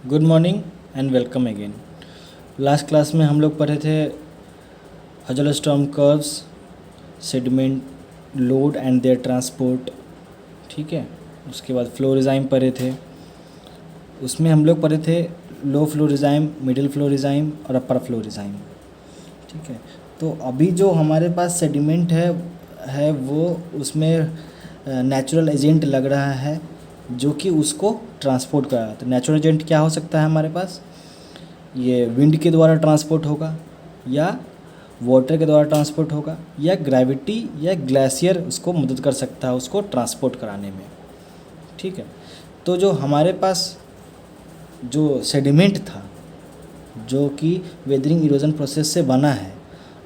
Good morning and welcome again. Last class में हम लोग पढ़े थे hydrostorm curves, sediment, load and their transport. ठीक है, उसके बाद फ्लो रिजाइम पढ़े थे। उसमें हम लोग पढ़े थे low flow regime, middle flow regime और अपर फ्लो रिजाइम। ठीक है, तो अभी जो हमारे पास सेडिमेंट है वो उसमें नेचुरल एजेंट लग रहा है जो कि उसको ट्रांसपोर्ट कर रहा है। तो नेचुरल एजेंट क्या हो सकता है हमारे पास? ये विंड के द्वारा ट्रांसपोर्ट होगा, या वाटर के द्वारा ट्रांसपोर्ट होगा, या ग्रेविटी या ग्लेशियर उसको मदद कर सकता है उसको ट्रांसपोर्ट कराने में। ठीक है, तो जो हमारे पास जो सेडिमेंट था जो कि वेदरिंग इरोजन प्रोसेस से बना है,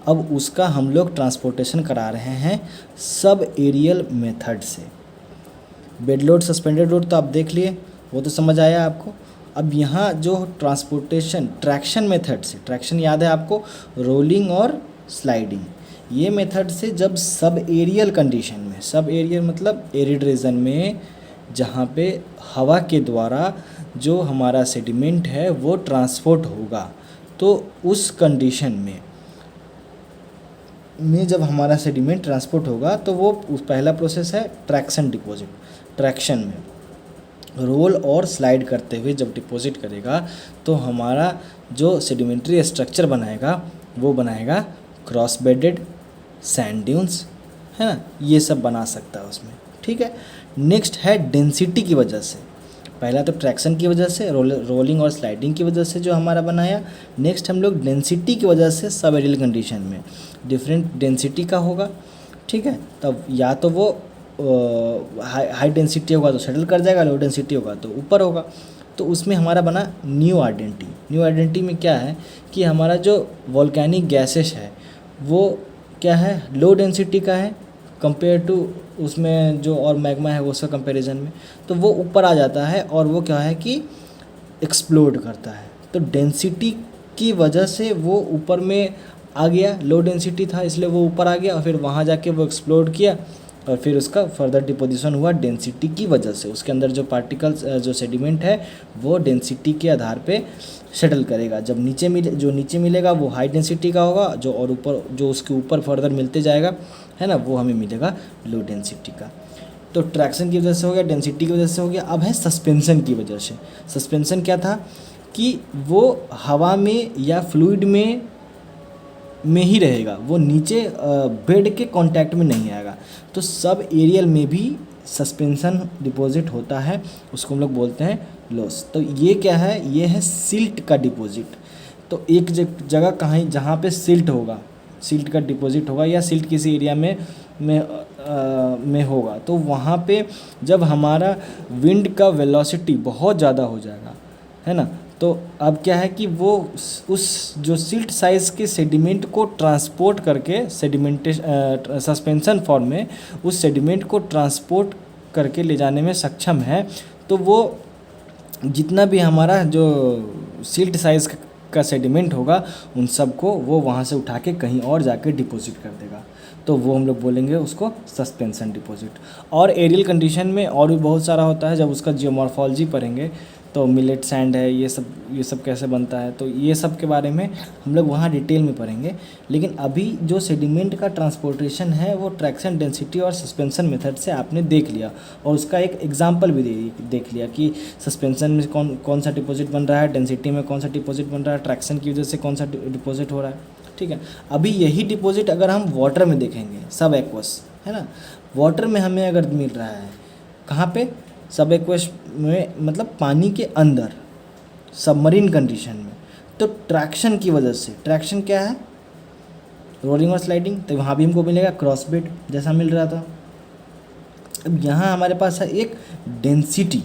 अब उसका हम लोग ट्रांसपोर्टेशन करा रहे हैं सब एरियल मेथड से। बेड लोड, सस्पेंडेड लोड तो आप देख लिए, वो तो समझ आया आपको। अब यहाँ जो ट्रांसपोर्टेशन ट्रैक्शन मेथड से, ट्रैक्शन याद है आपको, रोलिंग और स्लाइडिंग, ये मेथड से जब सब एरियल कंडीशन में, सब एरियल मतलब एरिड रीजन में जहाँ पे हवा के द्वारा जो हमारा सेडिमेंट है वो ट्रांसपोर्ट होगा, तो उस कंडीशन में जब हमारा सेडिमेंट ट्रांसपोर्ट होगा तो वो पहला प्रोसेस है ट्रैक्शन डिपॉजिट। ट्रैक्शन में रोल और स्लाइड करते हुए जब डिपॉजिट करेगा तो हमारा जो सेडिमेंट्री स्ट्रक्चर बनाएगा वो बनाएगा क्रॉस बेडेड सैंड ड्यून्स, है ना, ये सब बना सकता है उसमें। ठीक है, नेक्स्ट है डेंसिटी की वजह से। पहला तो ट्रैक्शन की वजह से, रोलिंग और स्लाइडिंग की वजह से जो हमारा बनाया। नेक्स्ट हम लोग डेंसिटी की वजह से सब एरियल कंडीशन में डिफरेंट डेंसिटी का होगा। ठीक है, तब या तो वो हाई डेंसिटी होगा तो सेटल कर जाएगा, लो डेंसिटी होगा तो ऊपर होगा। तो उसमें हमारा बना न्यू आइडेंटिटी। न्यू आइडेंटिटी में क्या है कि हमारा जो वोल्केनिक गैसेस है वो क्या है, लो डेंसिटी का है कंपेयर टू उसमें जो और मैग्मा है वो उसका कंपैरिजन में, तो वो ऊपर आ जाता है और वो क्या है कि एक्सप्लोड करता है। तो डेंसिटी की वजह से वो ऊपर में आ गया, लो डेंसिटी था इसलिए वो ऊपर आ गया और फिर वहाँ जाके वो एक्सप्लोड किया और फिर उसका फर्दर डिपोजिशन हुआ डेंसिटी की वजह से। उसके अंदर जो पार्टिकल्स जो सेडिमेंट है वो डेंसिटी के आधार पे सेटल करेगा। जब नीचे मिलेगा वो हाई डेंसिटी का होगा, जो और ऊपर जो उसके ऊपर फर्दर मिलते जाएगा, है ना, वो हमें मिलेगा लो डेंसिटी का। तो ट्रैक्शन की वजह से हो गया, डेंसिटी की वजह से हो गया। अब है सस्पेंशन की वजह से। सस्पेंशन क्या था कि वो हवा में या फ्लूइड में ही रहेगा, वो नीचे बेड के कांटेक्ट में नहीं आएगा। तो सब एरियल में भी सस्पेंशन डिपॉजिट होता है, उसको हम लोग बोलते हैं लॉस। तो ये क्या है, ये है सिल्ट का डिपॉजिट। तो एक जगह कहीं जहाँ पे सिल्ट होगा, सिल्ट का डिपॉजिट होगा या सिल्ट किसी एरिया में होगा, तो वहाँ पे जब हमारा विंड का वेलोसिटी बहुत ज़्यादा हो जाएगा, है ना, तो अब क्या है कि वो उस जो सिल्ट साइज़ के सेडिमेंट को ट्रांसपोर्ट करके सस्पेंशन फॉर्म में उस सेडिमेंट को ट्रांसपोर्ट करके ले जाने में सक्षम है। तो वो जितना भी हमारा जो सिल्ट साइज़ का सेडिमेंट होगा उन सब को वो वहाँ से उठा के कहीं और जाके डिपॉजिट कर देगा, तो वो हम लोग बोलेंगे उसको सस्पेंशन डिपॉजिट। और एरियल कंडीशन में और भी बहुत सारा होता है, जब उसका जियोमॉर्फोलॉजी पढ़ेंगे तो मिलेट सैंड है, ये सब कैसे बनता है, तो ये सब के बारे में हम लोग वहाँ डिटेल में पढ़ेंगे। लेकिन अभी जो सेडिमेंट का ट्रांसपोर्टेशन है वो ट्रैक्शन, डेंसिटी और सस्पेंशन मेथड से आपने देख लिया, और उसका एक एग्जांपल भी देख लिया कि सस्पेंशन में कौन सा डिपॉजिट बन रहा है, डेंसिटी में कौन सा डिपॉजिट बन रहा है, ट्रैक्शन की वजह से कौन सा डिपॉजिट हो रहा है। ठीक है, अभी यही डिपॉजिट अगर हम वाटर में देखेंगे, सब एक्वस, है ना, वाटर में हमें अगर मिल रहा है, कहाँ पे, सब एक्वस में मतलब पानी के अंदर सबमरीन कंडीशन में, तो ट्रैक्शन की वजह से, ट्रैक्शन क्या है, रोलिंग और स्लाइडिंग, तो वहाँ भी हमको मिलेगा क्रॉस बेड जैसा मिल रहा था। अब यहाँ हमारे पास है एक डेंसिटी,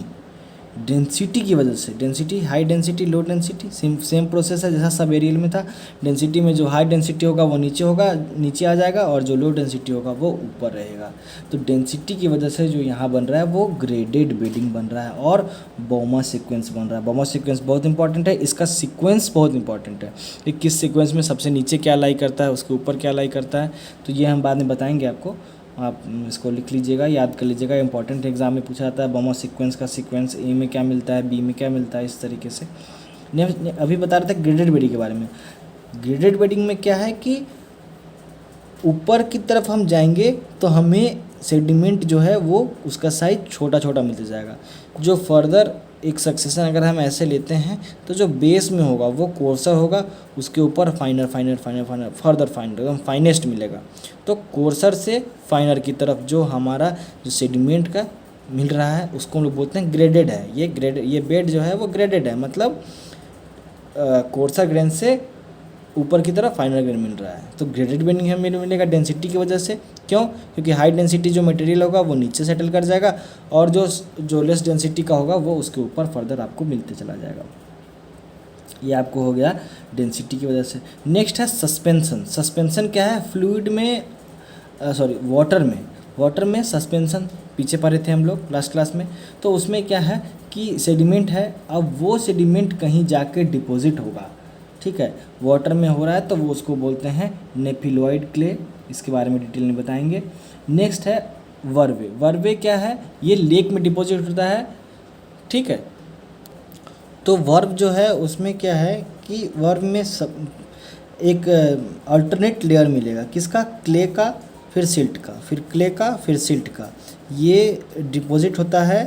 डेंसिटी की वजह से, density high density low density same process है जैसा सब एरियल में था। डेंसिटी में जो हाई डेंसिटी होगा वो नीचे आ जाएगा, और जो लो डेंसिटी होगा वो ऊपर रहेगा। तो डेंसिटी की वजह से जो यहाँ बन रहा है वो ग्रेडेड बेडिंग बन रहा है और बोमा सीक्वेंस बन रहा है। बोमा सीक्वेंस बहुत इंपॉर्टेंट है, इसका सीक्वेंस बहुत इंपॉर्टेंट है कि किस सीक्वेंस में सबसे नीचे क्या लाई करता है, उसके ऊपर क्या लाई करता है, तो ये हम बाद में बताएंगे आपको। आप इसको लिख लीजिएगा, याद कर लीजिएगा, इंपॉर्टेंट एग्जाम में पूछा जाता है। बॉमर सीक्वेंस का सीक्वेंस ए में क्या मिलता है, बी में क्या मिलता है, इस तरीके से। अभी बता रहे थे ग्रेडेड बेडिंग के बारे में। ग्रेडेड बेडिंग में क्या है कि ऊपर की तरफ हम जाएंगे तो हमें सेडिमेंट जो है वो उसका साइज छोटा छोटा मिलता जाएगा। जो फर्दर एक सक्सेशन अगर हम ऐसे लेते हैं तो जो बेस में होगा वो कोर्सर होगा, उसके ऊपर फाइनर फाइनर फाइनर फाइनर फर्दर फाइनर एकदम फाइनेस्ट मिलेगा। तो कोर्सर से फाइनर की तरफ जो हमारा जो सेडिमेंट का मिल रहा है उसको हम लोग बोलते हैं ग्रेडेड है। ये बेड जो है वो ग्रेडेड है, मतलब कोर्सर ग्रेन से ऊपर की तरफ फाइनल ग्रेन मिल रहा है। तो ग्रेडेड बेडिंग हमें मिलेगा डेंसिटी की वजह से। क्यों? क्योंकि हाई डेंसिटी जो मटेरियल होगा वो नीचे सेटल कर जाएगा और जो लेस डेंसिटी का होगा वो उसके ऊपर फर्दर आपको मिलते चला जाएगा। ये आपको हो गया डेंसिटी की वजह से। नेक्स्ट है सस्पेंशन। सस्पेंशन क्या है? फ्लूइड में वाटर में सस्पेंशन पीछे पढ़े थे हम लोग लास्ट क्लास में। तो उसमें क्या है कि सेडिमेंट है, अब वो सेडिमेंट कहीं जाके डिपॉजिट होगा। ठीक है, वाटर में हो रहा है तो वो उसको बोलते हैं नेफिलॉइड क्ले। इसके बारे में डिटेल में बताएंगे। नेक्स्ट है वर्वे। वर्वे क्या है? ये लेक में डिपॉजिट होता है। ठीक है, तो वर्व जो है उसमें क्या है कि वर्व में एक अल्टरनेट लेयर मिलेगा। किसका? क्ले का, फिर सिल्ट का, फिर क्ले का, फिर सिल्ट का। ये डिपॉजिट होता है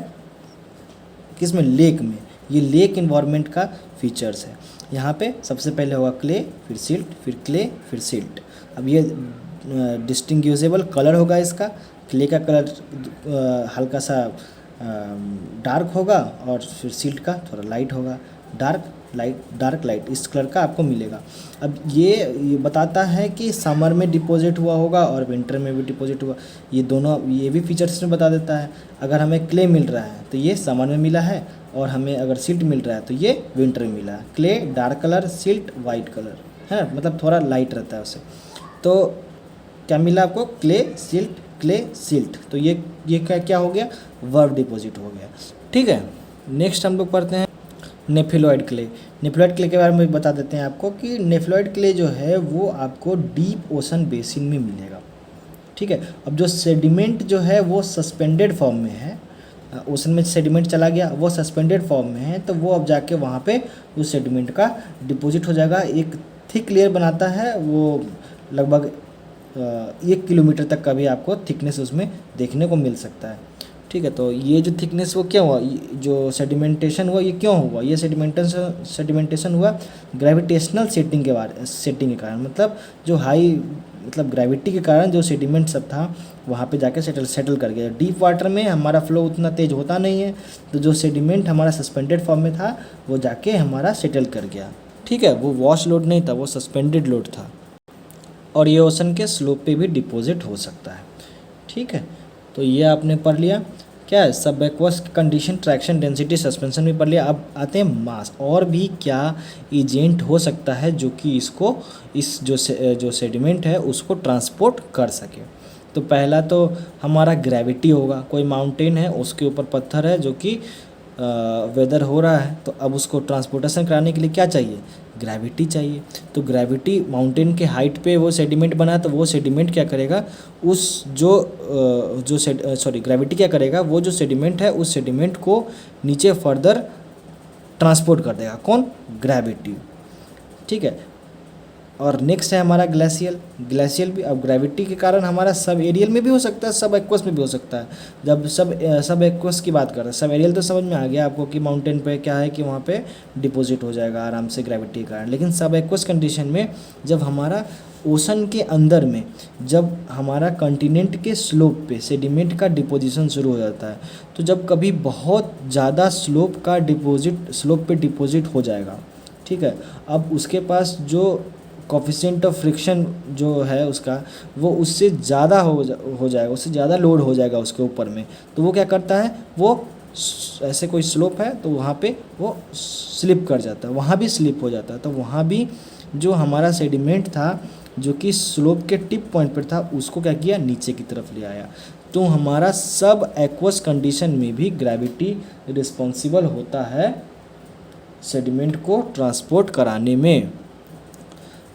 किसमें? लेक में। ये लेक इन्वायरमेंट का फीचर्स है। यहाँ पे सबसे पहले होगा क्ले, फिर सिल्ट, फिर क्ले, फिर सिल्ट। अब ये डिस्टिंग्विशेबल कलर होगा इसका। क्ले का कलर हल्का सा डार्क होगा और फिर सिल्ट का थोड़ा लाइट होगा। डार्क लाइट इस कलर का आपको मिलेगा। अब ये बताता है कि समर में डिपॉजिट हुआ होगा और विंटर में भी डिपॉजिट हुआ। ये दोनों ये भी फीचर्स इसमें बता देता है। अगर हमें क्ले मिल रहा है तो ये समर में मिला है, और हमें अगर सिल्ट मिल रहा है तो ये विंटर में मिला है। Clay dark colour, silt white colour है, मतलब थोड़ा लाइट रहता है उससे। तो क्या मिला आपको? Clay silt, clay silt. तो ये क्या हो गया? वर्ब डिपॉजिट हो गया। ठीक है, नेक्स्ट हम लोग पढ़ते हैं नेफिलॉइड क्ले। नेफिलॉइड क्ले के बारे में बता देते हैं आपको कि नेफिलॉइड क्ले जो है वो आपको डीप ओशन बेसिन में मिलेगा। ठीक है, अब जो सेडिमेंट जो है वो सस्पेंडेड फॉर्म में है। ओशन में सेडिमेंट चला गया, वो सस्पेंडेड फॉर्म में है, तो वो अब जाके वहाँ पे उस सेडिमेंट का डिपॉजिट हो जाएगा। एक थिक लेयर बनाता है, वो लगभग 1 किलोमीटर तक का भी आपको थिकनेस उसमें देखने को मिल सकता है। ठीक है, तो ये जो थिकनेस वो क्या हुआ, जो सेडिमेंटेशन हुआ ये क्यों हुआ? ये सेडिमेंटेशन हुआ ग्रेविटेशनल सेटिंग के कारण। मतलब जो हाई ग्रेविटी के कारण जो सेडिमेंट सब था वहाँ पे जाके सेटल कर गया। डीप वाटर में हमारा फ्लो उतना तेज़ होता नहीं है, तो जो सेडिमेंट हमारा सस्पेंडेड फॉर्म में था वो जाके हमारा सेटल कर गया। ठीक है, वो वॉश लोड नहीं था, वो सस्पेंडेड लोड था, और ये ओशन के स्लोप पे भी डिपॉजिट हो सकता है। ठीक है, तो ये आपने पढ़ लिया। क्या है? सब aqueous condition, traction, density, suspension भी पढ़ लिया। अब आते हैं मास। और भी क्या एजेंट हो सकता है जो कि इसको जो सेडिमेंट है उसको ट्रांसपोर्ट कर सके? तो पहला तो हमारा ग्रेविटी होगा। कोई माउंटेन है, उसके ऊपर पत्थर है जो कि वेदर हो रहा है, तो अब उसको ट्रांसपोर्टेशन कराने के लिए क्या चाहिए? ग्रेविटी चाहिए। तो ग्रेविटी, माउंटेन के हाइट पे वो सेडिमेंट बना, तो वो सेडिमेंट क्या करेगा? ग्रेविटी क्या करेगा? वो जो सेडिमेंट है उस सेडिमेंट को नीचे फर्दर ट्रांसपोर्ट कर देगा। कौन? ग्रेविटी। ठीक है, और नेक्स्ट है हमारा ग्लेशियल भी। अब ग्रेविटी के कारण हमारा सब एरियल में भी हो सकता है, सब एक्वस में भी हो सकता है। जब सब एक्वस की बात कर रहे हैं, सब एरियल तो समझ में आ गया आपको कि माउंटेन पे क्या है कि वहाँ पे डिपॉजिट हो जाएगा आराम से ग्रेविटी के कारण। लेकिन सब एक्वस कंडीशन में जब हमारा ओशन के अंदर में जब हमारा कॉन्टिनेंट के स्लोप पे सेडिमेंट का डिपोजिशन शुरू हो जाता है, तो जब कभी बहुत ज़्यादा स्लोप पे डिपॉजिट हो जाएगा। ठीक है, अब उसके पास जो कोफिशिएंट ऑफ फ्रिक्शन जो है उसका, वो उससे ज़्यादा हो जाएगा, उससे ज़्यादा लोड हो जाएगा उसके ऊपर में। तो वो क्या करता है? वो ऐसे कोई स्लोप है तो वहाँ पे वो स्लिप कर जाता है, वहाँ भी स्लिप हो जाता है। तो वहाँ भी जो हमारा सेडिमेंट था जो कि स्लोप के टिप पॉइंट पर था, उसको क्या किया? नीचे की तरफ ले आया। तो हमारा सब एक्वस कंडीशन में भी ग्रेविटी रिस्पॉन्सिबल होता है सेडिमेंट को ट्रांसपोर्ट कराने में।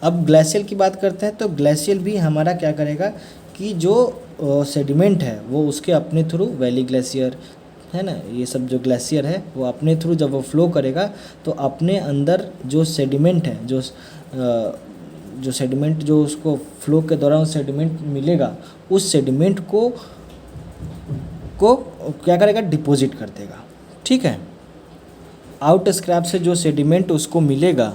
अब ग्लेशियल की बात करते हैं, तो ग्लेशियल भी हमारा क्या करेगा कि जो सेडिमेंट है वो उसके अपने थ्रू वैली ग्लेशियर है ना, ये सब जो ग्लेशियर है वो अपने थ्रू जब वो फ्लो करेगा तो अपने अंदर जो सेडिमेंट है, जो सेडिमेंट जो उसको फ्लो के दौरान सेडिमेंट मिलेगा, उस सेडिमेंट को क्या करेगा, डिपॉजिट कर देगा। ठीक है, आउट स्क्रैप से जो सेडिमेंट उसको मिलेगा,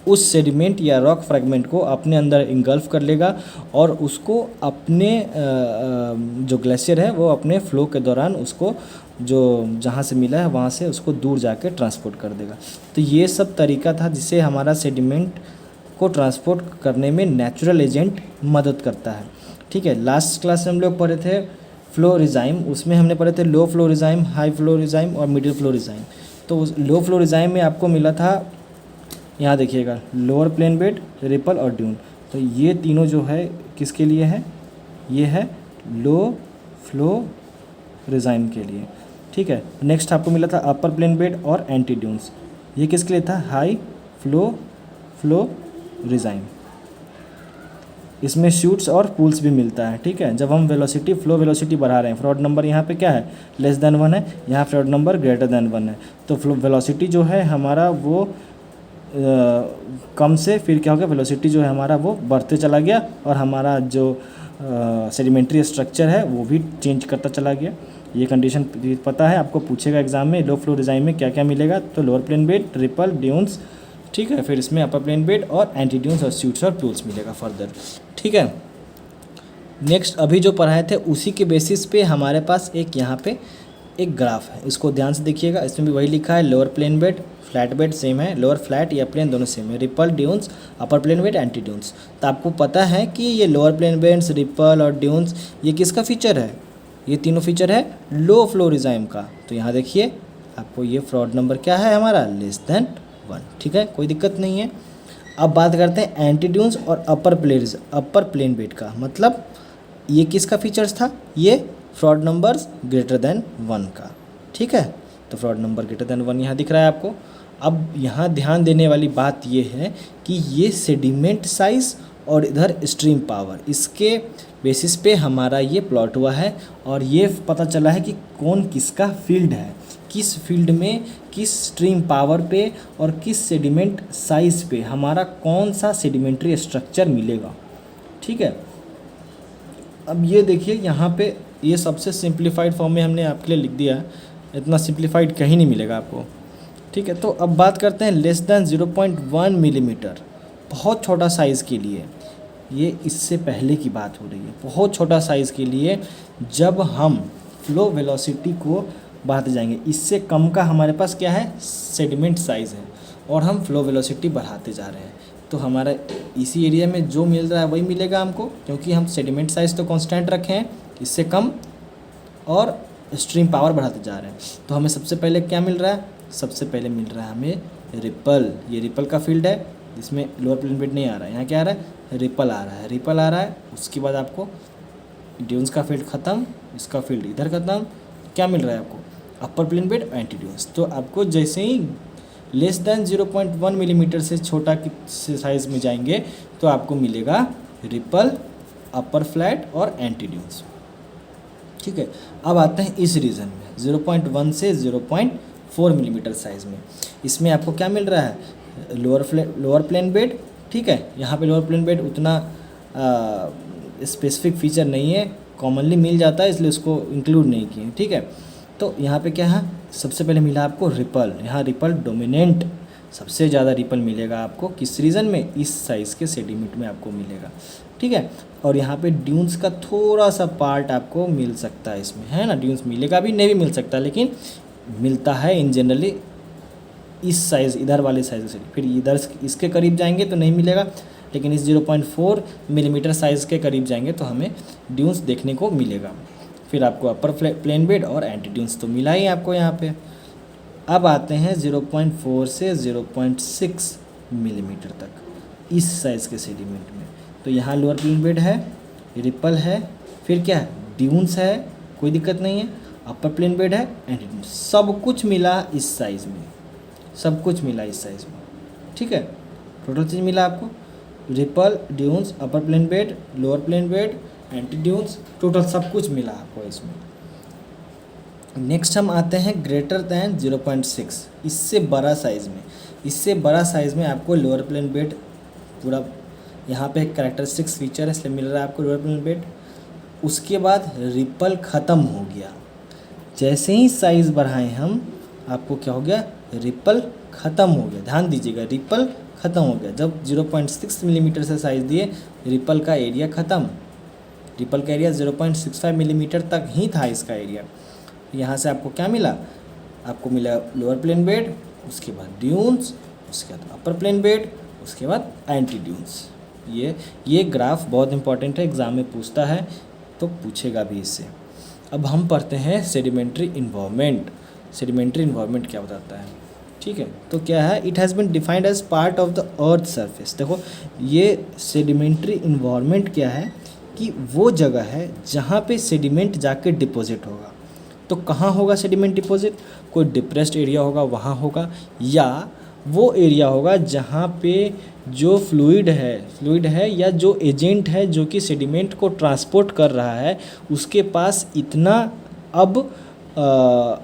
उस सेडिमेंट या रॉक फ्रैगमेंट को अपने अंदर इंगल्फ कर लेगा और उसको अपने जो ग्लेशियर है वो अपने फ्लो के दौरान उसको जो जहाँ से मिला है वहाँ से उसको दूर जाके ट्रांसपोर्ट कर देगा। तो ये सब तरीका था जिससे हमारा सेडिमेंट को ट्रांसपोर्ट करने में नेचुरल एजेंट मदद करता है। ठीक है, लास्ट क्लास में हम लोग पढ़े थे फ्लो रिजाइम, उसमें हमने पढ़े थे low flow regime, high flow regime और मिडिल फ्लो रिजाइम। तो लो फ्लो रिजाइम में आपको मिला था, यहाँ देखिएगा, लोअर प्लेन बेड, रिपल और ड्यून। तो ये तीनों जो है किसके लिए है, ये है लो फ्लो रिजाइम के लिए। ठीक है, नेक्स्ट आपको मिला था अपर प्लेन बेड और एंटी ड्यून्स, ये किसके लिए था, हाई फ्लो रिजाइम। इसमें शूट्स और पूल्स भी मिलता है। ठीक है, जब हम वेलोसिटी फ्लो वेलोसिटी बढ़ा रहे हैं, फ्रॉड नंबर यहाँ पे क्या है, लेस देन 1 है, यहाँ फ्रॉड नंबर ग्रेटर देन 1 है, तो फ्लो वेलोसिटी जो है हमारा वो कम से फिर क्या हो गया, वेलोसिटी जो है हमारा वो बढ़ते चला गया और हमारा जो सेडिमेंट्री स्ट्रक्चर है वो भी चेंज करता चला गया। ये कंडीशन पता है, आपको पूछेगा एग्जाम में लो फ्लो डिज़ाइन में क्या क्या मिलेगा, तो lower plane bed, ripple, dunes. ठीक है, फिर इसमें अपर प्लेन बेड और एंटी ड्यून्स और शूट्स और पूल्स मिलेगा फर्दर। ठीक है, नेक्स्ट अभी जो पढ़ाए थे उसी के बेसिस पे हमारे पास एक यहाँ पे एक ग्राफ है, इसको ध्यान से देखिएगा। इसमें भी वही लिखा है, lower plane bed, flat bed same है, लोअर फ्लैट या प्लेन दोनों सेम है, ripple, dunes, upper plane bed, anti dunes. तो आपको पता है कि ये लोअर प्लेन बेड्स, रिपल और ड्यून्स ये किसका फीचर है, ये तीनों फीचर है लो फ्लो रिजाइम का। तो यहाँ देखिए आपको ये फ्रॉड नंबर क्या है हमारा, लेस देन 1। ठीक है, कोई दिक्कत नहीं है। अब बात करते हैं एंटी ड्यून्स और अपर प्लेन बेड का, मतलब ये किसका फीचर्स था, ये फ्रॉड नंबर्स ग्रेटर देन 1 का। ठीक है, तो फ्रॉड नंबर ग्रेटर देन 1 यहाँ दिख रहा है आपको। अब यहाँ ध्यान देने वाली बात ये है कि ये सेडिमेंट साइज और इधर स्ट्रीम पावर, इसके बेसिस पे हमारा ये प्लॉट हुआ है और ये पता चला है कि कौन किसका फील्ड है, किस फील्ड में किस स्ट्रीम पावर पे और किस सेडिमेंट साइज पे हमारा कौन सा सेडिमेंट्री स्ट्रक्चर मिलेगा। ठीक है, अब ये देखिए यहाँ पे ये सबसे सिंप्लीफाइड फॉर्म में हमने आपके लिए लिख दिया है, इतना सिंप्लीफाइड कहीं नहीं मिलेगा आपको। ठीक है, तो अब बात करते हैं लेस देन 0.1 मिलीमीटर, बहुत छोटा साइज़ के लिए, ये इससे पहले की बात हो रही है, बहुत छोटा साइज़ के लिए जब हम फ्लो वेलोसिटी को बढ़ाते जाएंगे, इससे कम का हमारे पास क्या है, सेडिमेंट साइज़ है और हम फ्लो वेलोसिटी बढ़ाते जा रहे हैं, तो हमारा इसी एरिया में जो मिल रहा है वही मिलेगा हमको, क्योंकि हम सेडिमेंट साइज़ तो कांस्टेंट रखे हैं, इससे कम और स्ट्रीम पावर बढ़ाते जा रहे हैं। तो हमें सबसे पहले क्या मिल रहा है, सबसे पहले मिल रहा है हमें रिपल, ये रिपल का फील्ड है, इसमें लोअर प्लेन बेड नहीं आ रहा है, यहाँ क्या आ रहा है, रिपल आ रहा है, रिपल आ रहा है। उसके बाद आपको ड्यून्स का फील्ड ख़त्म, इसका फील्ड इधर ख़त्म, क्या मिल रहा है आपको, अपर प्लेन बेड एंटी ड्यून्स। तो आपको जैसे ही लेस देन 0.1 मिलीमीटर से छोटा साइज़ में जाएंगे तो आपको मिलेगा रिपल, अपर फ्लैट और एंटी ड्यून्स। ठीक है, अब आते हैं इस रीजन में 0.1 से 0.4 मिलीमीटर साइज़ में, इसमें आपको क्या मिल रहा है, लोअर प्लेन बेड। ठीक है, यहाँ पे लोअर प्लेन बेड उतना स्पेसिफिक फीचर नहीं है, कॉमनली मिल जाता है इसलिए उसको इंक्लूड नहीं किए। ठीक है, तो यहाँ पे क्या है, सबसे पहले मिला आपको रिपल, यहाँ रिपल डोमिनेंट, सबसे ज़्यादा रिपल मिलेगा आपको किस रीजन में, इस साइज़ के सेडिमेंट में आपको मिलेगा। ठीक है, और यहाँ पे ड्यून्स का थोड़ा सा पार्ट आपको मिल सकता है इसमें, है ना, ड्यून्स मिलेगा भी, नहीं भी मिल सकता, लेकिन मिलता है इन जनरली इस साइज़, इधर वाले साइज़ से। फिर इधर इसके करीब जाएंगे तो नहीं मिलेगा, लेकिन इस 0.4 मिलीमीटर साइज़ के करीब जाएंगे तो हमें ड्यून्स देखने को मिलेगा। फिर आपको अपर प्लेन बेड और एंटी ड्यून्स तो मिला ही आपको यहाँ पे। अब आते हैं 0.4 से 0.6 मिलीमीटर तक इस साइज़ के सेडिमेंट में। तो यहाँ लोअर प्लेन बेड है, रिपल है, फिर क्या है, ड्यून्स है, कोई दिक्कत नहीं है, अपर प्लेन बेड है, एंटी ड्यून्स, सब कुछ मिला इस साइज़ में, सब कुछ मिला इस साइज़ में। ठीक है, टोटल चीज़ मिला आपको, ripple, dunes, upper plane bed, lower plane bed, anti dunes, total सब कुछ मिला आपको इसमें। नेक्स्ट हम आते हैं ग्रेटर दैन 0.6, इससे बड़ा साइज़ में। इससे बड़ा साइज़ में आपको लोअर प्लेन बेड पूरा, यहाँ पे कैरेक्टरिस्टिक्स फीचर है इसलिए मिल रहा है आपको लोअर प्लेन बेड। उसके बाद रिपल ख़त्म हो गया, जैसे ही साइज़ बढ़ाएं हम, आपको क्या हो गया, रिपल ख़त्म हो गया। ध्यान दीजिएगा, रिपल ख़त्म हो गया। जब 0.6 मिलीमीटर से साइज़ दिए, रिपल का एरिया ख़त्म। रिपल का एरिया 0.65 मिलीमीटर तक ही था इसका एरिया। यहाँ से आपको क्या मिला, आपको मिला लोअर प्लेन बेड, उसके बाद ड्यून्स, उसके बाद अपर प्लेन बेड, उसके बाद एंटी ड्यून्स। ये ग्राफ बहुत इंपॉर्टेंट है, एग्ज़ाम में पूछता है तो पूछेगा भी इससे। अब हम पढ़ते हैं सेडिमेंट्री इन्वायरमेंट। सेडिमेंट्री इन्वायरमेंट क्या बताता है, ठीक है। तो क्या है, it has been defined as part of the earth surface. देखो ये सेडिमेंट्री इन्वायरमेंट क्या है कि वो जगह है जहाँ पे सेडिमेंट जाके डिपॉजिट होगा। तो कहाँ होगा सेडिमेंट डिपॉजिट, कोई डिप्रेस्ड एरिया होगा वहाँ होगा, या वो एरिया होगा जहाँ पे जो फ्लूइड है या जो एजेंट है जो कि सेडिमेंट को ट्रांसपोर्ट कर रहा है, उसके पास इतना अब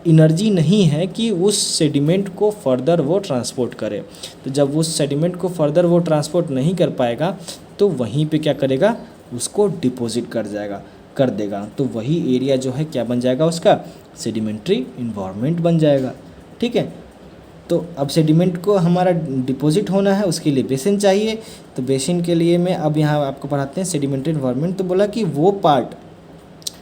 एनर्जी नहीं है कि उस सेडिमेंट को फर्दर वो ट्रांसपोर्ट करे। तो जब उस सेडिमेंट को फर्दर वो ट्रांसपोर्ट नहीं कर पाएगा तो वहीं पे क्या करेगा, उसको डिपॉजिट कर देगा। तो वही एरिया जो है क्या बन जाएगा, उसका सेडिमेंट्री इन्वायरमेंट बन जाएगा, ठीक है। तो अब सेडिमेंट को हमारा डिपॉजिट होना है, उसके लिए बेसिन चाहिए। तो बेसिन के लिए मैं अब यहाँ आपको पढ़ाते हैं सेडिमेंट्री इन्वायरमेंट। तो बोला कि वो पार्ट,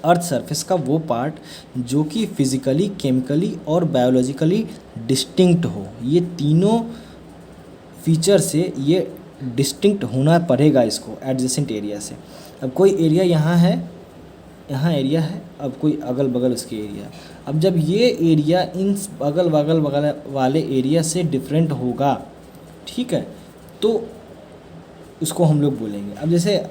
अर्थ सरफेस का वो पार्ट जो कि फिजिकली, केमिकली और बायोलॉजिकली डिस्टिंक्ट हो। ये तीनों फीचर से ये डिस्टिंक्ट होना पड़ेगा इसको एडजेसेंट एरिया से। अब कोई एरिया यहाँ है, यहाँ एरिया है, अब कोई अगल बगल उसके एरिया। अब जब ये एरिया इन अगल बगल वाले एरिया से डिफरेंट होगा, ठीक है, तो उसको हम लोग बोलेंगे। अब जैसे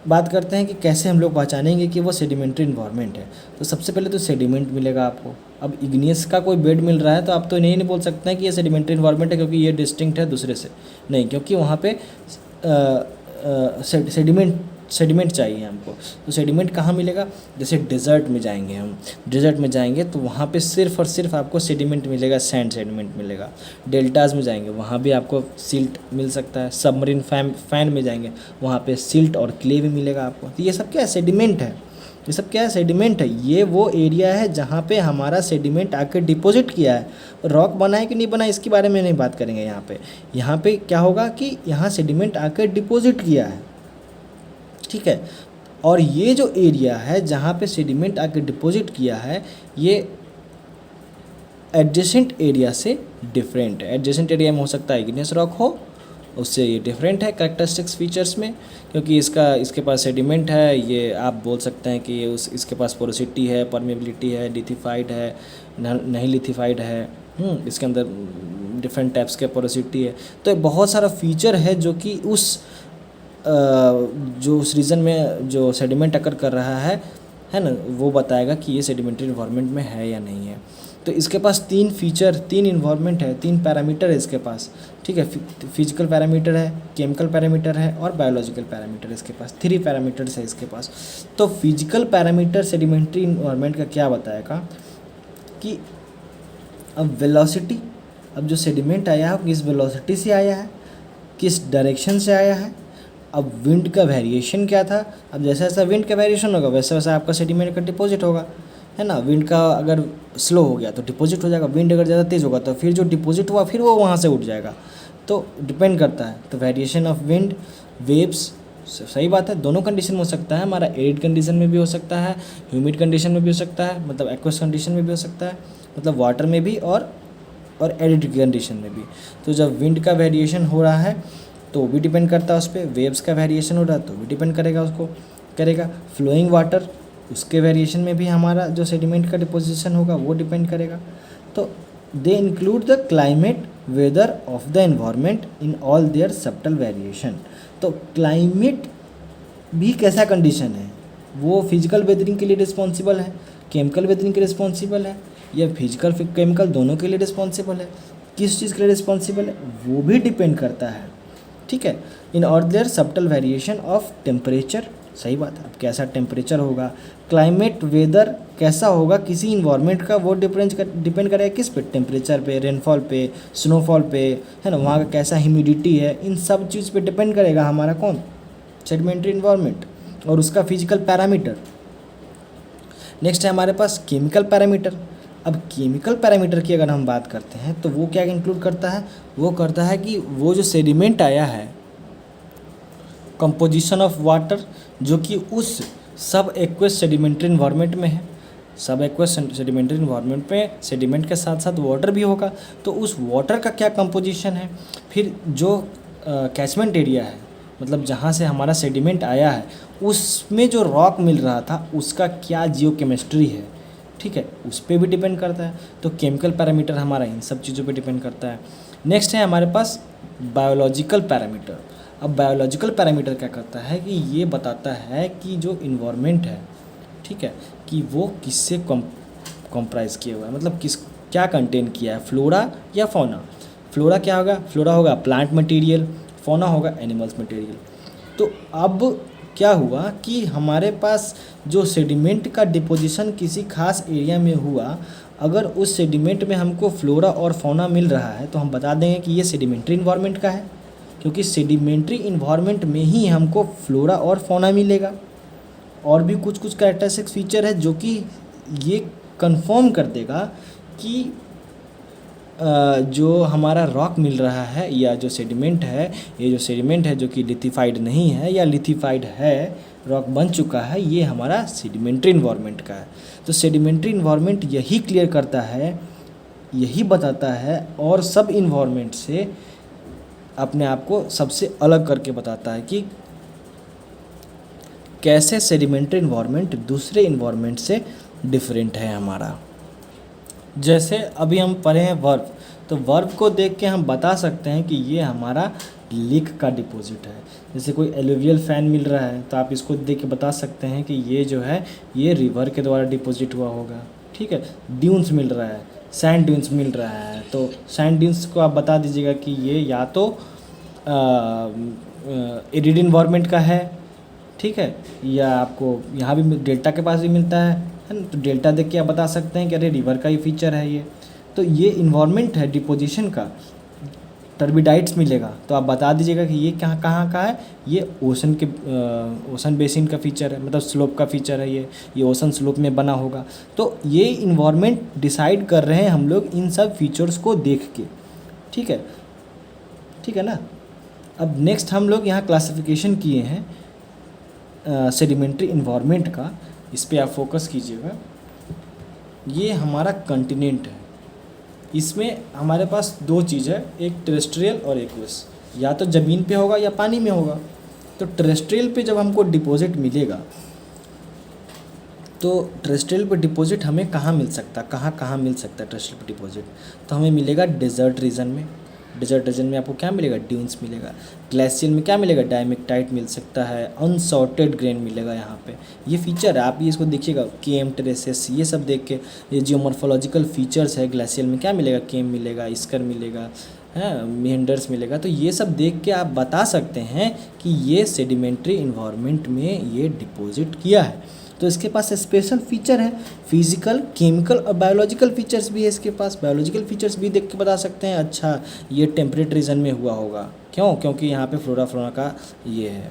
बात करते हैं कि कैसे हम लोग पहचानेंगे कि वो सेडिमेंट्री इन्वायरमेंट है। तो सबसे पहले तो सेडिमेंट मिलेगा आपको। अब इग्नियस का कोई बेड मिल रहा है तो आप तो नहीं बोल सकते हैं कि ये सेडिमेंट्री इन्वायरमेंट है क्योंकि ये डिस्टिंक्ट है दूसरे से, नहीं, क्योंकि वहाँ पे सेडिमेंट चाहिए हमको। तो सेडिमेंट कहाँ मिलेगा, जैसे डेजर्ट में जाएंगे हम, डेजर्ट में जाएंगे तो वहाँ पे सिर्फ और सिर्फ आपको सेडिमेंट मिलेगा, सैंड सेडिमेंट मिलेगा। डेल्टाज में जाएंगे वहाँ भी आपको सिल्ट मिल सकता है। सबमरीन फैन में जाएंगे वहाँ पे सिल्ट और क्ले भी मिलेगा आपको। तो ये सब क्या है, सेडिमेंट है। ये सब क्या है, सेडिमेंट है। ये वो एरिया है जहाँ पे हमारा सेडिमेंट आके डिपॉजिट किया है। रॉक बना है कि नहीं बना इसके बारे में नहीं बात करेंगे यहाँ पे क्या होगा कि यहाँ सेडिमेंट आके डिपॉजिट किया है, ठीक है। और ये जो एरिया है जहाँ पे सेडिमेंट आके डिपॉजिट किया है, ये एडजेसेंट एरिया से डिफरेंट है। एडजेसेंट एरिया में हो सकता है इग्नियस रॉक हो, उससे ये डिफरेंट है कैरेक्टरिस्टिक्स फीचर्स में, क्योंकि इसके पास सेडिमेंट है। ये आप बोल सकते हैं कि ये इसके पास पोरोसिटी है, परमेबिलिटी है, लिथिफाइड है, नहीं लिथिफाइड है, इसके अंदर डिफरेंट टाइप्स के पोरोसिटी है। तो बहुत सारा फीचर है जो कि जो उस रीजन में जो सेडिमेंट अकर कर रहा है ना, वो बताएगा कि ये सेडिमेंट्री इन्वायरमेंट में है या नहीं है। तो इसके पास 3 इन्वायरमेंट है, 3 पैरामीटर है इसके पास, ठीक है। फिजिकल पैरामीटर है, केमिकल पैरामीटर है और बायोलॉजिकल पैरामीटर। इसके पास 3 पैरामीटर्स है इसके पास। तो फिजिकल पैरामीटर सेडिमेंट्री इन्वायरमेंट का क्या बताएगा कि अब वेलोसिटी, अब जो सेडिमेंट आया है किस वेलोसिटी से आया है, किस डायरेक्शन से आया है। अब विंड का वेरिएशन क्या था, अब जैसा जैसा विंड का वेरिएशन होगा वैसा वैसा आपका सेडिमेंट का डिपॉजिट होगा, है ना। विंड का अगर स्लो हो गया तो डिपॉजिट हो जाएगा, विंड अगर ज़्यादा तेज़ होगा तो फिर जो डिपॉजिट हुआ फिर वो वहाँ से उठ जाएगा। तो डिपेंड करता है। तो वेरिएशन ऑफ विंड, वेव्स, सही बात है, दोनों कंडीशन में हो सकता है। हमारा एरिड कंडीशन में भी हो सकता है, ह्यूमिड कंडीशन में भी हो सकता है, मतलब एक्वस कंडीशन में भी हो सकता है, मतलब वाटर में भी और एरिड कंडीशन में भी। तो जब विंड का वेरिएशन हो रहा है तो भी डिपेंड करता है उस पर। वेव्स का वेरिएशन हो रहा है तो भी डिपेंड करेगा, उसको करेगा। फ्लोइंग वाटर, उसके वेरिएशन में भी हमारा जो सेडिमेंट का डिपोजिशन होगा वो डिपेंड करेगा। तो they include the climate, weather of the environment in all their subtle variation. तो क्लाइमेट भी कैसा कंडीशन है, वो फिजिकल वेदरिंग के लिए रिस्पॉन्सिबल है, केमिकल वेदरिंग के लिए रिस्पॉन्सिबल है, या फिजिकल केमिकल दोनों के लिए रिस्पॉन्सिबल है, किस चीज़ के लिए रिस्पॉन्सिबल है वो भी डिपेंड करता है, ठीक है। In all their subtle variation of temperature, सही बात है। अब कैसा टेम्परेचर होगा, क्लाइमेट वेदर कैसा होगा किसी इन्वायरमेंट का, वो डिपेंड करेगा किस पे, टेम्परेचर पे, रेनफॉल पे, स्नोफॉल पे, है ना, वहाँ का कैसा ह्यूमिडिटी है, इन सब चीज़ पे डिपेंड करेगा हमारा कौन, सेडिमेंट्री इन्वायरमेंट और उसका फिजिकल पैरामीटर। नेक्स्ट है हमारे पास केमिकल पैरामीटर। अब केमिकल पैरामीटर की अगर हम बात करते हैं तो वो क्या इंक्लूड करता है, वो करता है कि वो जो सेडिमेंट आया है, कंपोजिशन ऑफ वाटर, जो कि उस सब एक्वस सेडिमेंट्री इन्वायरमेंट में है, सब एक्वस सेडिमेंट्री इन्वायरमेंट में सेडिमेंट के साथ साथ वाटर भी होगा, तो उस वाटर का क्या कंपोजिशन है, फिर जो कैचमेंट एरिया है, मतलब जहाँ से हमारा सेडिमेंट आया है उसमें जो रॉक मिल रहा था उसका क्या जियोकेमिस्ट्री है, ठीक है, उस पर भी डिपेंड करता है। तो केमिकल पैरामीटर हमारा इन सब चीज़ों पे डिपेंड करता है। नेक्स्ट है हमारे पास बायोलॉजिकल पैरामीटर। अब बायोलॉजिकल पैरामीटर क्या करता है कि ये बताता है कि जो इन्वायरमेंट है, ठीक है, कि वो किससे कॉम्प्राइज़ किया हुआ है, मतलब किस क्या कंटेन किया है, फ्लोरा या फौना। फ्लोरा क्या होगा, फ्लोरा होगा प्लांट मटेरियल, फौना होगा एनिमल्स मटेरियल। तो अब क्या हुआ कि हमारे पास जो सेडिमेंट का डिपोजिशन किसी खास एरिया में हुआ, अगर उस सेडिमेंट में हमको फ्लोरा और फौना मिल रहा है तो हम बता देंगे कि ये सेडिमेंट्री इन्वायरमेंट का है, क्योंकि सेडिमेंट्री इन्वायरमेंट में ही हमको फ्लोरा और फौना मिलेगा। और भी कुछ कुछ कैरेक्टरिस्टिक फीचर है जो कि ये कंफर्म कर देगा कि जो हमारा रॉक मिल रहा है या जो सेडिमेंट है, ये जो सेडिमेंट है जो कि लिथिफाइड नहीं है या लिथिफाइड है, रॉक बन चुका है, ये हमारा सेडिमेंट्री इन्वायरमेंट का है। तो सेडिमेंट्री इन्वायरमेंट यही क्लियर करता है, यही बताता है और सब इन्वायरमेंट से अपने आप को सबसे अलग करके बताता है कि कैसे सेडिमेंट्री इन्वायरमेंट दूसरे इन्वायरमेंट से डिफरेंट है हमारा। जैसे अभी हम पढ़े हैं वर्ब, तो वर्ब को देख के हम बता सकते हैं कि ये हमारा लेक का डिपॉजिट है। जैसे कोई एलुवियल फैन मिल रहा है तो आप इसको देख के बता सकते हैं कि ये जो है ये रिवर के द्वारा डिपॉजिट हुआ होगा, ठीक है। ड्यून्स मिल रहा है, सैंड ड्यून्स मिल रहा है, तो सैंड ड्यून्स को आप बता दीजिएगा कि ये या तो एरिड इन्वायरमेंट का है, ठीक है, या आपको यहाँ भी डेल्टा के पास भी मिलता है ना, तो डेल्टा देख के आप बता सकते हैं कि अरे रिवर का ही फीचर है ये। तो ये इन्वायरमेंट है डिपोजिशन का, टर्बिडाइट्स मिलेगा तो आप बता दीजिएगा कि ये कहाँ का है, ये ओशन के ओशन बेसिन का फीचर है, मतलब स्लोप का फीचर है, ये ओशन स्लोप में बना होगा। तो ये इन्वायरमेंट डिसाइड कर रहे हैं हम लोग इन सब फीचर्स को देख के, ठीक है, ठीक है ना। अब नेक्स्ट हम लोग यहाँ क्लासिफिकेशन किए हैं सेडिमेंट्री इन्वायरमेंट का, इस पर आप फोकस कीजिएगा। ये हमारा कंटिनेंट है, इसमें हमारे पास दो चीज़ है, एक टेरेस्ट्रियल और एक्वस, या तो ज़मीन पे होगा या पानी में होगा। तो टेरेस्ट्रियल पे जब हमको डिपॉजिट मिलेगा तो टेरेस्ट्रियल पे डिपॉजिट हमें कहाँ मिल सकता, कहाँ मिल सकता है टेरेस्ट्रियल पे डिपॉजिट, तो हमें मिलेगा डेजर्ट रीजन में। डेजर्ट रीजन में आपको क्या मिलेगा, ड्यून्स मिलेगा। ग्लेशियर में क्या मिलेगा, डायमेक्टाइट मिल सकता है, अनसॉर्टेड ग्रेन मिलेगा यहाँ पे। ये फीचर है, आप ये इसको देखिएगा, केम ट्रेसेस, ये सब देख के ये जियोमॉर्फोलॉजिकल फीचर्स है। ग्लेशियर में क्या मिलेगा, केम मिलेगा, इस्कर मिलेगा, है मेंडर्स मिलेगा। तो ये सब देख के आप बता सकते हैं कि ये सेडिमेंट्री इन्वायरमेंट में ये डिपॉजिट किया है। तो इसके पास स्पेशल फीचर है, फिजिकल, केमिकल और बायोलॉजिकल फीचर्स भी है इसके पास। बायोलॉजिकल फीचर्स भी देख के बता सकते हैं, अच्छा ये टेम्परेट रीजन में हुआ होगा, क्यों, क्योंकि यहाँ पे फ्लोरा फ्लोरा का ये है,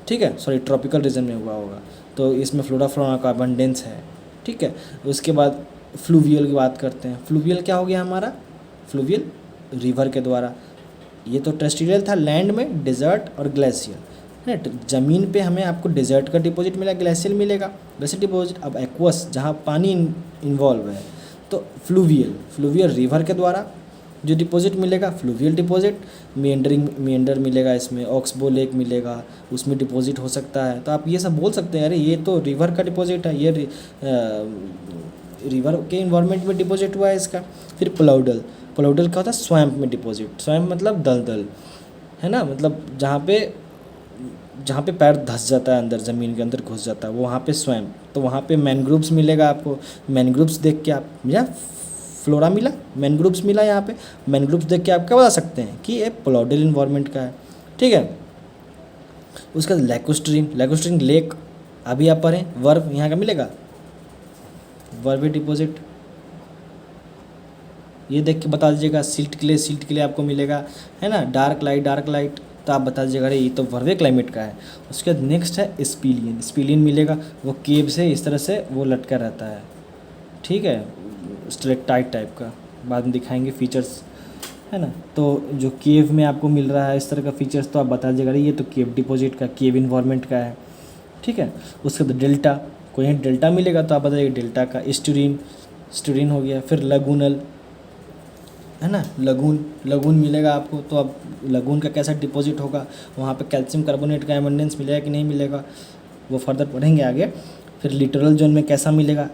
ठीक है, सॉरी ट्रॉपिकल रीजन में हुआ होगा, तो इसमें फ्लोरा फ्लोरा का अबंडेंस है, ठीक है। उसके बाद फ्लूवियल की बात करते हैं। फ्लूवियल क्या हो गया हमारा, फ्लूवियल रिवर के द्वारा, ये तो टेरेस्ट्रियल था, लैंड में डेजर्ट और ग्लेशियर है। ज़मीन पे हमें आपको डेजर्ट का डिपॉजिट मिला, ग्लेशियर मिलेगा, वैसे डिपॉजिट। अब एक्वस जहाँ पानी इन्वॉल्व है तो फ्लूवियल रिवर के द्वारा जो डिपॉजिट मिलेगा, फ्लूवियल डिपॉजिट। मेंडर मिलेगा, इसमें ऑक्सबो लेक मिलेगा, उसमें डिपॉजिट हो सकता है। तो आप ये सब बोल सकते हैं, अरे ये तो रिवर का डिपॉजिट है, ये रिवर के इन्वायरमेंट में डिपॉजिट हुआ है इसका। फिर प्लाउडल क्या होता है, स्वैम्प में डिपॉजिट। स्वैम्प मतलब दलदल है ना, मतलब जहाँ पे पैर धंस जाता है, अंदर ज़मीन के अंदर घुस जाता है, वो वहाँ पे स्वैम्प। तो वहाँ पे मैनग्रोव्स मिलेगा आपको। मैनग्रोव्स देख के आप या फ्लोरा मिला, मैनग्रोव्स मिला, यहाँ पे मैनग्रोव्स देख के आप क्या बता सकते हैं कि ये प्लाउडल इन्वायरमेंट का है, ठीक है। उसके बाद लैकोस्ट्रीन लेक, अभी आप पढ़ें, वर्ब यहाँ का मिलेगा, वर्ब डिपॉजिट, ये देख के बता दीजिएगा। सिल्ट के लिए आपको मिलेगा, है ना, डार्क लाइट, तो आप बता दीजिएगा अरे ये तो वर्वे क्लाइमेट का है। उसके बाद नेक्स्ट है स्पीलियन मिलेगा, वो केव से इस तरह से वो लटका रहता है, ठीक है, स्टेलेक्टाइट टाइप का, बाद में दिखाएंगे फीचर्स, है ना। तो जो केव में आपको मिल रहा है इस तरह का फीचर्स, तो आप बता दीजिएगा ये तो केव डिपॉजिट का, केव इन्वायरमेंट का है, ठीक है। उसके बाद डेल्टा, कोई डेल्टा मिलेगा तो आप बताइए डेल्टा का। स्टूरिन हो गया। फिर लगूनल, है ना, लगून मिलेगा आपको, तो अब लगून का कैसा डिपॉजिट होगा, वहाँ पे कैल्शियम कार्बोनेट का एबंडेंस मिलेगा कि नहीं मिलेगा, वो फर्दर पढ़ेंगे आगे। फिर लिटोरल जोन में कैसा मिलेगा,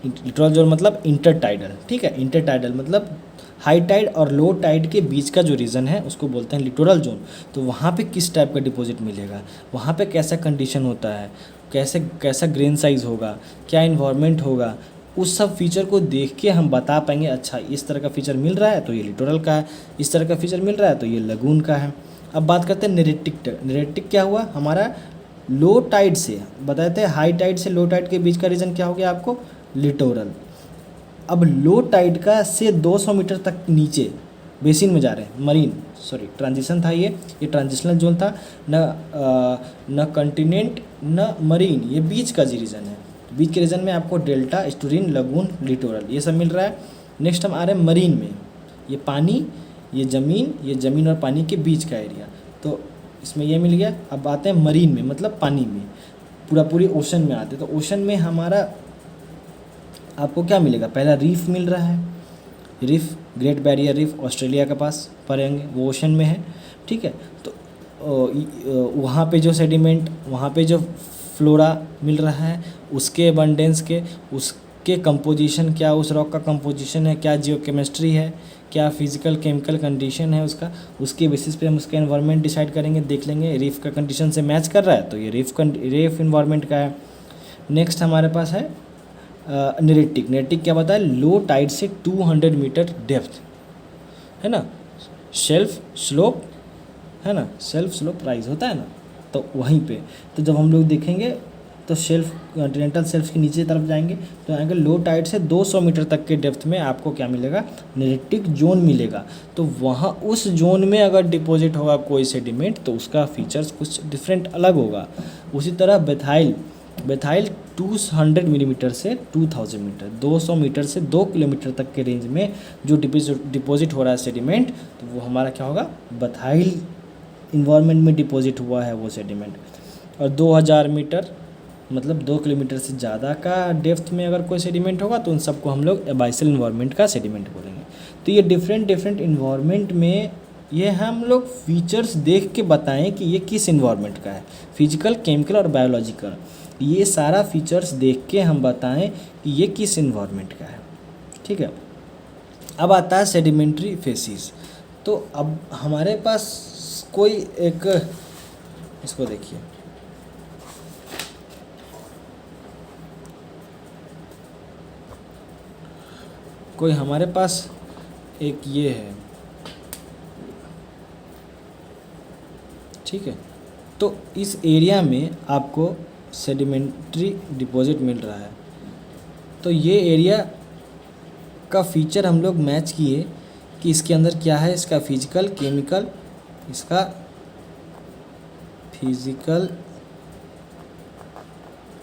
लिटोरल जोन मतलब इंटरटाइडल, ठीक है, इंटरटाइडल मतलब हाई टाइड और लो टाइड के बीच का जो रीजन है उसको बोलते हैं लिटोरल जोन। तो वहाँ पे किस टाइप का डिपॉजिट मिलेगा, वहाँ पे कैसा कंडीशन होता है, कैसा ग्रेन साइज़ होगा, क्या इन्वायरमेंट होगा, उस सब फीचर को देख के हम बता पाएंगे अच्छा इस तरह का फीचर मिल रहा है तो ये लिटोरल का है, इस तरह का फीचर मिल रहा है तो ये लगून का है। अब बात करते हैं नेरेटिक क्या हुआ हमारा, लो टाइड से बताए थे, हाई टाइड से लो टाइड के बीच का रीजन क्या हो गया आपको, लिटोरल। अब लो टाइड का से 200 मीटर तक नीचे बेसिन में जा रहे हैं, मरीन, सॉरी ट्रांजिशन था ये ट्रांजिशनल जोन था, न कंटिनेंट न मरीन, ये बीच का जी रीजन है। बीच के रीजन में आपको डेल्टा, स्टूरिन, लगून, लिटोरल ये सब मिल रहा है। नेक्स्ट हम आ रहे हैं मरीन में, ये पानी, ये ज़मीन और पानी के बीच का एरिया, तो इसमें ये मिल गया। अब आते हैं मरीन में, मतलब पानी में, पूरी ओशन में आते हैं। तो ओशन में हमारा आपको क्या मिलेगा, पहला रीफ मिल रहा है, reef great barrier reef Australia के पास पड़ेंगे, वो ओशन में है, ठीक है। तो वहाँ पे जो सेडिमेंट, वहाँ पे जो फ्लोरा मिल रहा है, उसके अबंडेंस के, उसके कंपोजिशन क्या, उस रॉक का कंपोजिशन है क्या, जियोकेमिस्ट्री है क्या, फिजिकल केमिकल कंडीशन है उसका, उसके बेसिस पे हम उसका एनवायरनमेंट डिसाइड करेंगे, देख लेंगे रीफ का कंडीशन से मैच कर रहा है तो ये रीफ इन्वायरमेंट का है। नेक्स्ट हमारे पास है नेरेटिक क्या बताया, लो टाइड से 200 मीटर डेप्थ, है ना, सेल्फ स्लोप, है ना, सेल्फ स्लोप राइज होता है ना, तो वहीं पे, तो जब हम लोग देखेंगे तो सेल्फ कॉन्टिनेंटल सेल्फ के नीचे तरफ जाएंगे तो आएंगे लो टाइड से 200 मीटर तक के डेप्थ में आपको क्या मिलेगा, नेरेटिक जोन मिलेगा। तो वहाँ उस जोन में अगर डिपॉजिट होगा कोई सेडिमेंट तो उसका फीचर्स कुछ डिफरेंट अलग होगा। उसी तरह बेथाइल 200 मिलीमीटर से 2000 मीटर, 200 मीटर से 2 किलोमीटर तक के रेंज में जो डिपॉजिट हो रहा है सेडिमेंट, तो वो हमारा क्या होगा, बेथाइल इन्वायरमेंट में डिपॉजिट हुआ है वो सेडिमेंट। और 2000 मीटर मतलब 2 किलोमीटर से ज़्यादा का डेप्थ में अगर कोई सेडिमेंट होगा तो उन सबको हम लोग एबाइसल इन्वायरमेंट का सेडिमेंट बोलेंगे। तो ये डिफरेंट इन्वायरमेंट में ये हम लोग फीचर्स देख के बताएं कि ये किस इन्वायरमेंट का है, फिजिकल, केमिकल और बायोलॉजिकल, ये सारा फीचर्स देख के हम बताएं कि ये किस इन्वायरमेंट का है, ठीक है। अब आता है सेडिमेंट्री फेसिस। तो अब हमारे पास कोई एक, इसको देखिए, कोई हमारे पास एक ये है, ठीक है, तो इस एरिया में आपको सेडिमेंट्री डिपॉजिट मिल रहा है। तो ये एरिया का फीचर हम लोग मैच किए कि इसके अंदर क्या है, इसका फिजिकल, केमिकल, इसका फिजिकल,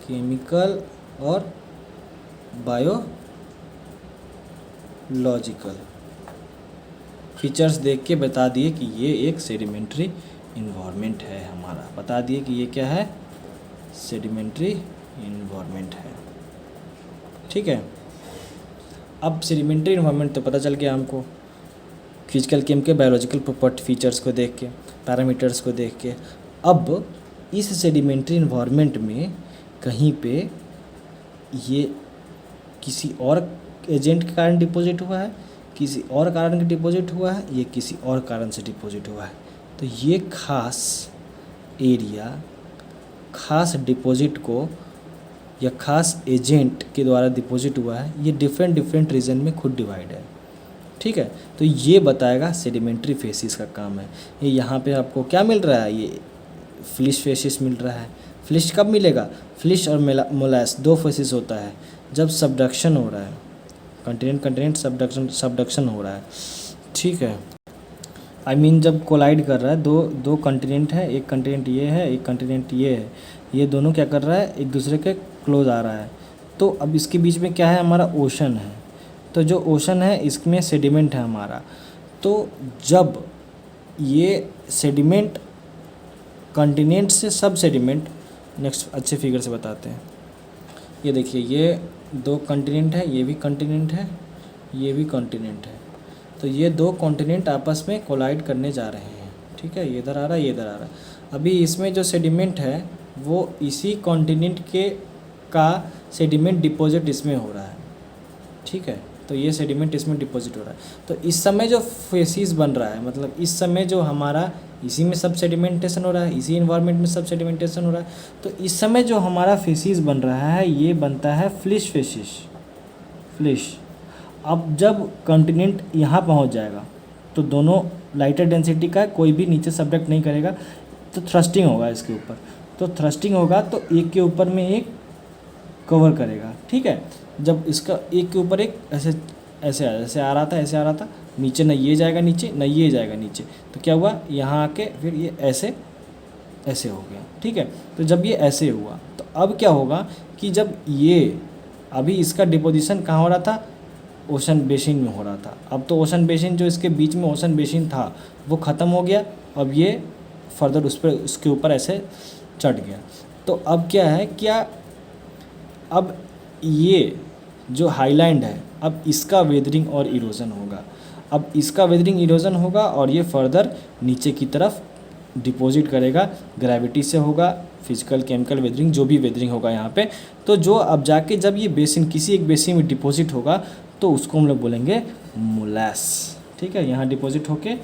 केमिकल और बायोलॉजिकल फीचर्स देख के बता दिए कि ये एक सेडिमेंट्री इन्वायरमेंट है हमारा, बता दिए कि ये क्या है, सेडिमेंट्री इन्वायरमेंट है, ठीक है। अब सेडिमेंट्री इन्वायरमेंट तो पता चल गया हमको, physical, chemical, biological property features को देख के, पैरामीटर्स को देख के। अब इस सेडिमेंट्री इन्वायरमेंट में कहीं पे ये किसी और एजेंट के कारण डिपॉजिट हुआ है, किसी और कारण के डिपॉजिट हुआ है, ये किसी और कारण से डिपॉजिट हुआ है। तो ये खास एरिया, खास डिपॉजिट को या खास एजेंट के द्वारा डिपॉजिट हुआ है, ये डिफरेंट रीजन में खुद डिवाइड है, ठीक है। तो ये बताएगा सेडिमेंट्री फेसिस का काम है। ये यहाँ पे आपको क्या मिल रहा है, ये फ्लिश फेसिस मिल रहा है। फ्लिश कब मिलेगा? फ्लिश और मोलास दो फेसिस होता है जब सबडक्शन हो रहा है, कंटिनेंट कंटिनेंट सबडक्शन हो रहा है, ठीक है। आई मीन जब कोलाइड कर रहा है, दो कंटिनेंट है, एक कंटिनेंट ये है, एक कंटिनेंट ये है, ये दोनों क्या कर रहा है, एक दूसरे के क्लोज आ रहा है। तो अब इसके बीच में क्या है, हमारा ओशन है। तो जो ओशन है इसमें सेडिमेंट है हमारा। तो जब ये सेडिमेंट कंटिनेंट से सब सेडिमेंट, नेक्स्ट अच्छे फिगर से बताते हैं। ये देखिए, ये दो कंटिनेंट है, ये भी कंटिनेंट है, ये भी कॉन्टिनेंट है। तो ये दो कॉन्टिनेंट आपस में कोलाइड करने जा रहे हैं, ठीक है। ये इधर आ रहा है, ये इधर आ रहा है। अभी इसमें जो सेडिमेंट है वो इसी कॉन्टिनेंट के का सेडिमेंट डिपॉजिट इसमें हो रहा है, ठीक है। तो ये सेडिमेंट इसमें डिपॉजिट हो रहा है। तो इस समय जो फेसिस बन रहा है, मतलब इस समय जो हमारा इसी में सब सेडिमेंटेशन हो रहा है, इसी इन्वायरमेंट में सब सेडिमेंटेशन हो रहा है। तो इस समय जो हमारा फेसिस बन रहा है ये बनता है फ्लिश फेसिस, फ्लिश। अब जब कॉन्टिनेंट यहाँ पहुँच जाएगा तो दोनों लाइटर डेंसिटी का, कोई भी नीचे सब्डक्ट नहीं करेगा, तो थ्रस्टिंग होगा इसके ऊपर। तो थ्रस्टिंग होगा तो एक के ऊपर में एक कवर करेगा, ठीक है। जब इसका एक के ऊपर एक ऐसे ऐसे आ रहा था, ऐसे आ रहा था, नीचे न ये जाएगा नीचे, न ये जाएगा नीचे, तो क्या हुआ, यहाँ आके फिर ये ऐसे ऐसे हो गया, ठीक है। तो जब ये ऐसे हुआ तो अब क्या होगा कि जब ये अभी इसका डिपोजिशन कहाँ हो रहा था, ओशन बेसिन में हो रहा था। अब तो ओशन बेसिन, जो इसके बीच में ओशन बेसिन था वो ख़त्म हो गया। अब ये फर्दर उस पर उसके ऊपर ऐसे चढ़ गया। तो अब क्या है, क्या अब ये जो हाईलैंड है, अब इसका वेदरिंग और इरोजन होगा। अब इसका वेदरिंग इरोजन होगा और ये फर्दर नीचे की तरफ डिपॉजिट करेगा, ग्रेविटी से होगा, फिजिकल केमिकल वेदरिंग, जो भी वेदरिंग होगा यहाँ पे। तो जो अब जाके जब ये बेसिन किसी एक बेसिन में डिपॉजिट होगा तो उसको हम लोग बोलेंगे मोलास, ठीक है। यहाँ डिपॉजिट होके,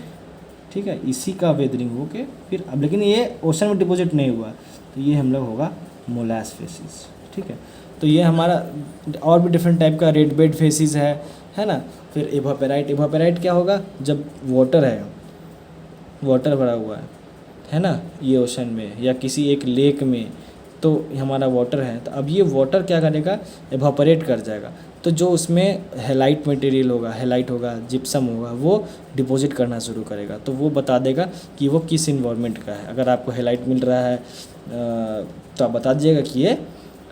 ठीक है, इसी का वेदरिंग होके फिर अब, लेकिन ये ओशन में डिपॉजिट नहीं हुआ तो ये हम लोग होगा मोलास फेसिस, ठीक है। तो ये हमारा और भी डिफरेंट टाइप का रेड बेड फेसिस है ना। फिर इवापोराइट, इवापोराइट क्या होगा, जब वाटर है, वाटर भरा हुआ है ना, ये ओशन में या किसी एक लेक में, तो हमारा वाटर है। तो अब ये वाटर क्या करेगा, इवापोरेट कर जाएगा। तो जो उसमें हेलाइट मटेरियल होगा, हेलाइट होगा, जिप्सम होगा, वो डिपॉजिट करना शुरू करेगा। तो वो बता देगा कि वो किस इन्वायरमेंट का है। अगर आपको हेलाइट मिल रहा है तो आप बता दीजिएगा कि ये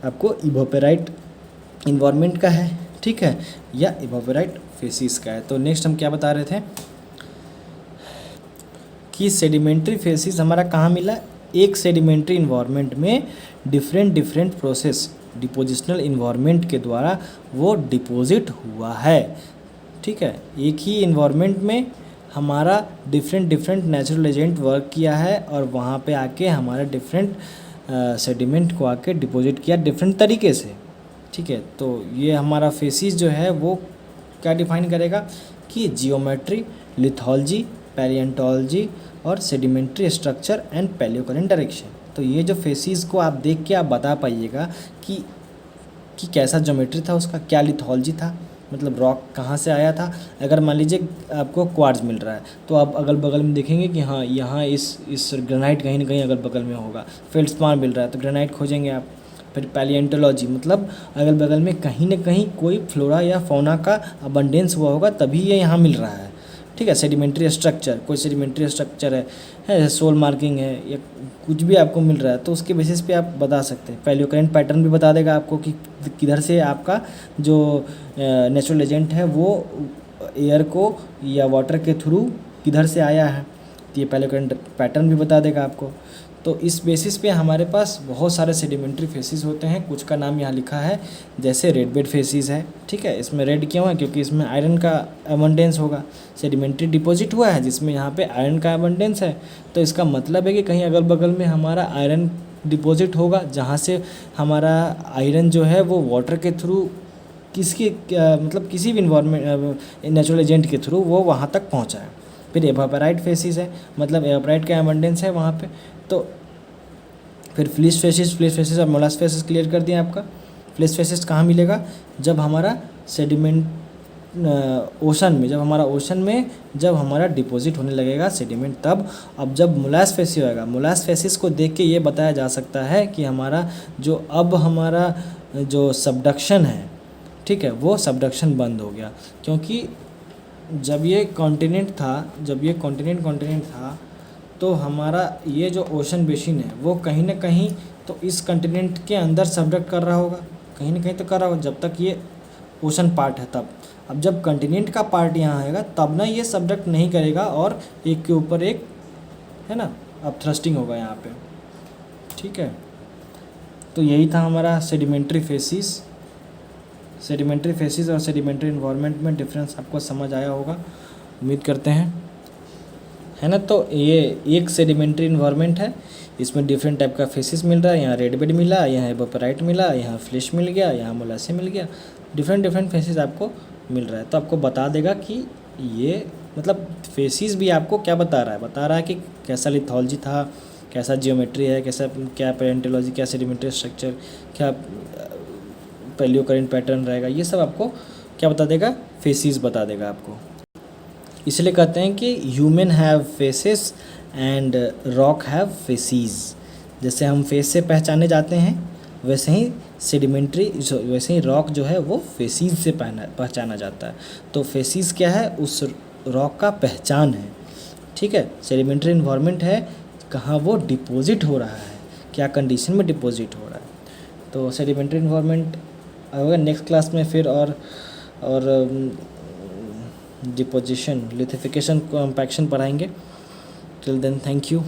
आपको इवापोराइट इन्वायरमेंट का है, ठीक है, या इवापोराइट फेसिस का है। तो नेक्स्ट हम क्या बता रहे थे कि सेडिमेंट्री फेसिस हमारा कहाँ मिला, एक सेडिमेंट्री इन्वायरमेंट में डिफरेंट प्रोसेस डिपोजिशनल इन्वायरमेंट के द्वारा वो डिपॉजिट हुआ है, ठीक है। एक ही इन्वायरमेंट में हमारा डिफरेंट नेचुरल एजेंट वर्क किया है और वहाँ पे आके हमारा डिफरेंट सेडिमेंट को आके डिपॉजिट किया डिफरेंट तरीके से, ठीक है। तो ये हमारा फेसिस जो है वो क्या डिफाइन करेगा कि जियोमेट्री, लिथोलॉजी, पैलियोंटोलॉजी और सेडिमेंट्री स्ट्रक्चर एंड पैलियोकरेंट डायरेक्शन। तो ये जो फेसिस को आप देख के आप बता पाइएगा कि कैसा ज्योमेट्री था उसका, क्या लिथोलॉजी था, मतलब रॉक कहाँ से आया था। अगर मान लीजिए आपको क्वार्ट्ज मिल रहा है तो आप अगल बगल में देखेंगे कि हाँ यहाँ इस ग्रेनाइट कहीं ना कहीं अगल बगल में होगा। फेल्डस्पार मिल रहा है तो ग्रेनाइट खोजेंगे आप। फिर पैलियोंटोलॉजी, मतलब अगल बगल में कहीं ना कहीं कोई फ्लोरा या फौना का अबंडेंस हुआ होगा तभी ये यहाँ मिल रहा है, ठीक है। सेडिमेंट्री स्ट्रक्चर, कोई सेडिमेंट्री स्ट्रक्चर है सोल मार्किंग है या कुछ भी आपको मिल रहा है तो उसके बेसिस पे आप बता सकते हैं। पैलियोकरेंट पैटर्न भी बता देगा आपको कि किधर से आपका जो नेचुरल एजेंट है वो एयर को या वाटर के थ्रू किधर से आया है, तो ये पैलियोकरेंट पैटर्न भी बता देगा आपको। तो इस बेसिस पे हमारे पास बहुत सारे सेडिमेंट्री फेसिस होते हैं। कुछ का नाम यहाँ लिखा है, जैसे रेड बेड फेसिस है, ठीक है। इसमें रेड क्यों है, क्योंकि इसमें आयरन का अबंडेंस होगा, सेडिमेंट्री डिपॉजिट हुआ है जिसमें यहाँ पे आयरन का अबंडेंस है। तो इसका मतलब है कि कहीं अगल बगल में हमारा आयरन डिपॉजिट होगा जहाँ से हमारा आयरन जो है वो वाटर के थ्रू मतलब किसी भी इन्वायरमेंट नेचुरल एजेंट के थ्रू वो वहाँ तक पहुँचा है। फिर एवापोराइट फेसिस है, मतलब एवापोराइट का अबंडेंस है वहाँ पे। तो फिर फ्लिश फेसिस और मोलास फेसिस क्लियर कर दिया आपका। फ्लिश फेसिस कहाँ मिलेगा, जब हमारा सेडिमेंट ओशन में, जब हमारा डिपॉजिट होने लगेगा सेडिमेंट तब। अब जब मोलास फेसिस होएगा, मोलास फेसिस को देख के ये बताया जा सकता है कि हमारा जो सबडक्शन है, ठीक है, वो सबडक्शन बंद हो गया। क्योंकि जब ये कॉन्टिनेंट था तो हमारा ये जो ओशन बेसिन है वो कहीं ना कहीं तो इस कॉन्टिनेंट के अंदर सबडक्ट कर रहा होगा, कहीं ना कहीं तो कर रहा होगा जब तक ये ओशन पार्ट है तब। अब जब कॉन्टिनेंट का पार्ट यहाँ आएगा तब ना ये सबडक्ट नहीं करेगा और एक के ऊपर एक, है ना, अब थ्रस्टिंग होगा यहाँ पे, ठीक है। तो यही था हमारा सेडिमेंट्री फेसिस और सेडिमेंट्री इन्वायरमेंट में डिफरेंस आपको समझ आया होगा, उम्मीद करते हैं, है ना। तो ये एक सेडिमेंट्री इन्वायरमेंट है, इसमें डिफरेंट टाइप का फेसिस मिल रहा है, यहाँ रेड बेड मिला, यहाँ एवोपराइट मिला, यहाँ फ्लैश मिल गया, यहाँ मोलासे मिल गया, डिफरेंट फेसिस आपको मिल रहा है। तो आपको बता देगा कि ये मतलब फेसिस भी आपको क्या बता रहा है कि कैसा लिथोलॉजी था, कैसा जियोमेट्री है, क्या पैलेंटोलॉजी, क्या सेडिमेंट्री स्ट्रक्चर, क्या पैलियो करेंट पैटर्न रहेगा, ये सब आपको क्या बता देगा, फेसिस बता देगा आपको। इसलिए कहते हैं कि human have faces and rock have faces. जैसे हम फेस से पहचाने जाते हैं वैसे ही रॉक जो है वो फेसिस से पहचाना जाता है। तो फेसिस क्या है, उस रॉक का पहचान है, ठीक है। सेडिमेंट्री इन्वायरमेंट है, कहाँ वो डिपॉजिट हो रहा है, क्या कंडीशन में डिपॉजिट हो रहा है। तो सेडिमेंट्री इन्वायरमेंट होगा नेक्स्ट क्लास में फिर, और डिपोजिशन, लिथिफिकेशन, कॉम्पैक्शन पढ़ाएंगे। Till then thank you.